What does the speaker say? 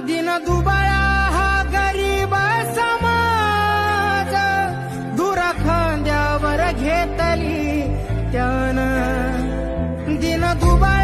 दिन दुबळा हा गरीब समाज दूर खांद्यावर घेतली त्यानं दिन दुबळा